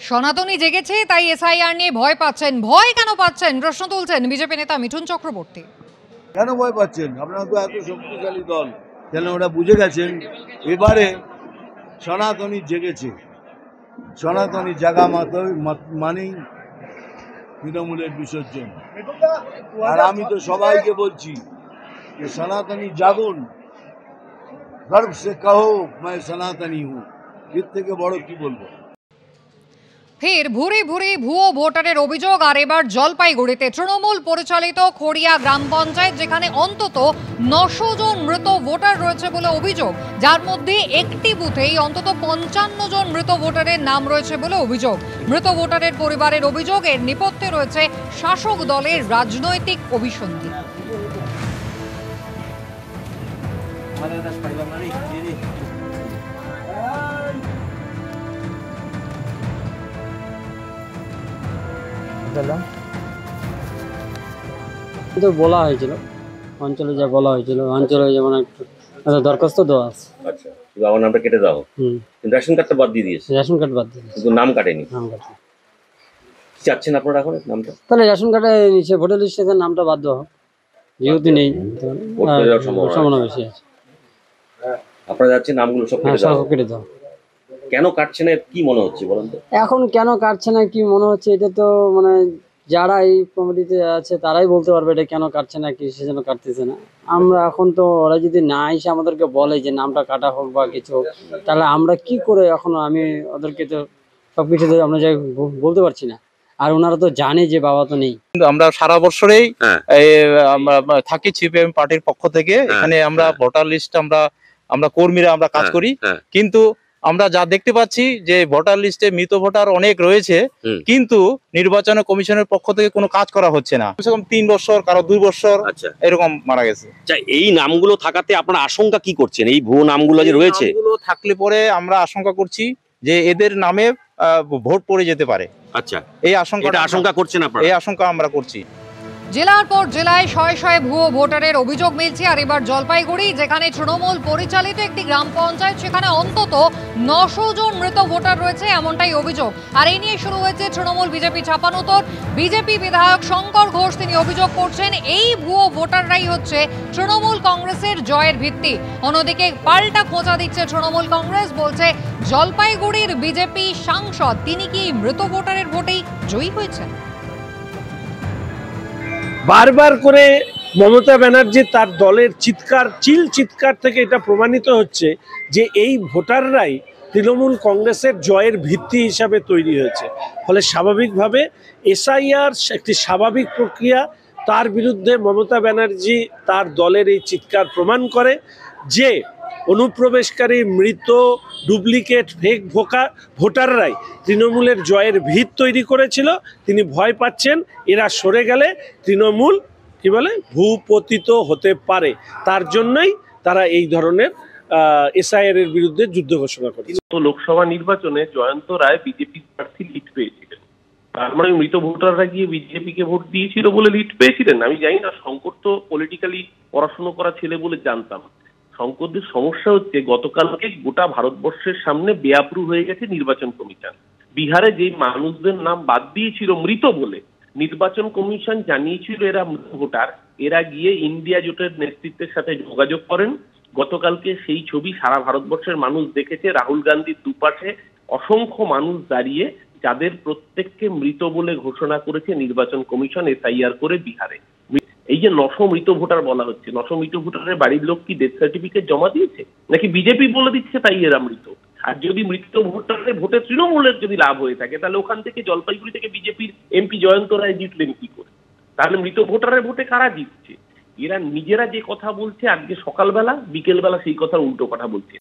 সনাতনী জেগেছে, তাই এসআইআর নিয়ে ভয় পাচ্ছেন। ভয় কেন পাচ্ছেন প্রশ্ন তুলছেন বিজেপি নেতা মিঠুন চক্রবর্তী। কেন ভয় পাচ্ছেন? আপনারা তো এত শক্তিশালী দল, কেন ওরা বুঝে গেছেন এবারে সনাতনী জেগেছে। সনাতনী জাগা মানেই তৃণমূলের বিসর্জন। আর আমি তো সবাইকে বলছি যে সনাতনী জাগুন, গর্ব সে কহো मैं সনাতনী হুঁ। এর থেকে বড় কি বলবো। ফের ভুরি ভুরি ভুয়ো ভোটারের অভিযোগ, আর এবার জলপাইগুড়িতে তৃণমূল পরিচালিত খড়িয়া গ্রাম পঞ্চায়েত, যেখানে অন্তত 900 জন মৃত ভোটার রয়েছে বলে অভিযোগ, যার মধ্যে একটি বুথেই অন্তত 55 জন মৃত ভোটারের নাম রয়েছে বলে অভিযোগ। মৃত ভোটারের পরিবারের অভিযোগ, এর নেপথ্যে রয়েছে শাসক দলের রাজনৈতিক অভিসন্ধি। তো বলা হয়েছিল অঞ্চলে, যা বলা হয়েছিল অঞ্চলে যেমন একটু দরখাস্ত দেওয়া আছে। আচ্ছা, বাবার নামটা কেটে দাও। কিন্তু রেশন কার্ডটা বাদ দিয়ে দিয়েছে। রেশন কার্ড বাদ দিয়ে কিন্তু নাম কাটেনি। নাম কাটে কি চাচ্ছেন আপনারা এখন নামটা? তাহলে রেশন কার্ডে নিচে ভোটার লিস্টে নামটা বাদ দেওয়া হোক, যেহেতু নেই সম্ভাবনা বেশি আছে। আপনারা যাচ্ছেন নামগুলো সব কেটে দাও। কেন কাটছে না কি মনে হচ্ছে বলেন তো? এখন কেন কাটছে না কি মনে হচ্ছে, এটা তো মানে যারা এই কমিটিতে আছে তারাই বলতে পারবে এটা কেন কাটছে না, কি সেজন্য কাটতেছে না। আমরা এখন তো ওরা যদি না এসে আমাদেরকে বলে যে নামটা কাটা হোক বা কিছু হোক, তাহলে আমরা কি করে এখন আমি ওদেরকে তো সবকিছু আমরা যাই বলতে পারছি না। আর ওনারা তো জানে যে বাবা তো নেই। কিন্তু আমরা সারা বছরেই থাকি সিপিএম পার্টির পক্ষ থেকে। এখানে আমরা ভোটার লিস্ট আমরা কর্মীরা আমরা কাজ করি, কিন্তু আমরা যা দেখতে পাচ্ছি যে ভোটার লিস্টে মৃত ভোটার অনেক রয়েছে, কিন্তু নির্বাচন কমিশনের পক্ষ থেকে কোনো কাজ করা হচ্ছে না। কমসে কম 3 বছর, কারো 2 বছর এরকম মারা গেছে। এই নামগুলো থাকাতে আপনারা আশঙ্কা কি করছেন? এই ভুয়ো নামগুলো যে রয়েছে, নামগুলো থাকলে পরে আমরা আশঙ্কা করছি যে এদের নামে ভোট পড়ে যেতে পারে। আচ্ছা, এই আশঙ্কা করছেন আপনারা? এই আশঙ্কা আমরা করছি। জেলার পর জেলায় শয়ে শয়ে ভুয়ো ভোটারের অভিযোগ মিলছে, আর এবার জলপাইগুড়ি, যেখানে তৃণমূল পরিচালিত একটি গ্রাম পঞ্চায়েত, সেখানে অন্তত 900 জন মৃত ভোটার রয়েছে এমনটাই অভিযোগ। আর এই নিয়ে শুরু হয়েছে তৃণমূল বিজেপি ছাপানোতর। বিজেপি বিধায়ক শঙ্কর ঘোষ তিনি অভিযোগ করছেন এই ভুয়ো ভোটাররাই হচ্ছে তৃণমূল কংগ্রেসের জয়ের ভিত্তি। অন্যদিকে পাল্টা খোঁচা দিচ্ছে তৃণমূল কংগ্রেস, বলছে জলপাইগুড়ির বিজেপি সাংসদ তিনি কি মৃত ভোটারের ভোটেই জয়ী হয়েছেন। বারবার করে মমতা ব্যানার্জি তার দলের চিৎকার থেকে এটা প্রমাণিত হচ্ছে যে এই ভোটাররাই তৃণমূল কংগ্রেসের জয়ের ভিত্তি হিসাবে তৈরি হয়েছে। ফলে স্বাভাবিকভাবে এসআইআর একটি স্বাভাবিক প্রক্রিয়া, তার বিরুদ্ধে মমতা ব্যানার্জি তার দলের এই চিৎকার প্রমাণ করে যে অনুপ্রবেশকারী মৃত ডুপ্লিকেট ফেক ভোটাররাই তৃণমূলের জয়ের ভিত তৈরি করেছিল। তিনি ভয় পাচ্ছেন এরা সরে গেলে তৃণমূল কি বলে ভূপতিত হতে পারে, তার জন্যই তারা এই ধরনের এসআইআর এর বিরুদ্ধে যুদ্ধ ঘোষণা করেছে। লোকসভা নির্বাচনে জয়ন্ত রায় বিজেপি প্রার্থী লিড পেয়েছিলেন, তার মানে মৃত ভোটাররা গিয়ে বিজেপিকে ভোট দিয়েছিল বলে লিড পেয়েছিলেন। আমি জানি না, শঙ্কর তো পলিটিক্যালি পড়াশুনো করা ছেলে বলে জানতাম। শঙ্করদের সমস্যা হচ্ছে গতকালকে গোটা ভারতবর্ষের সামনে বেআপ্রুভ হয়ে গেছে নির্বাচন কমিশন। বিহারে যে মানুষদের নাম বাদ দিয়েছিল মৃত বলে, নির্বাচন কমিশন জানিয়েছিল এরা মৃত ভোটার। এরা গিয়ে ইন্ডিয়া জোটের নেতৃত্বের সাথে যোগাযোগ করেন। গতকালকে সেই ছবি সারা ভারতবর্ষের মানুষ দেখেছে। রাহুল গান্ধীর দুপাশে অসংখ্য মানুষ দাঁড়িয়ে, যাদের প্রত্যেককে মৃত বলে ঘোষণা করেছে নির্বাচন কমিশন এসআইআর করে বিহারে। এই যে 900 মৃত ভোটার বলা হচ্ছে, 900 মৃত ভোটারের বাড়ির লোক কি ডেথ সার্টিফিকেট জমা দিয়েছে, নাকি বিজেপি বলে দিচ্ছে তাই এরা মৃত? আর যদি মৃত ভোটারের ভোটে তৃণমূলের যদি লাভ হয়ে থাকে, তাহলে ওখান থেকে জলপাইগুড়ি থেকে বিজেপির এমপি জয়ন্ত রায় জিতলেন কি করে? তাহলে মৃত ভোটারের ভোটে কারা জিতছে? এরা নিজেরা যে কথা বলছে আজকে সকালবেলা বিকেলবেলা সেই কথার উল্টো কথা বলছে।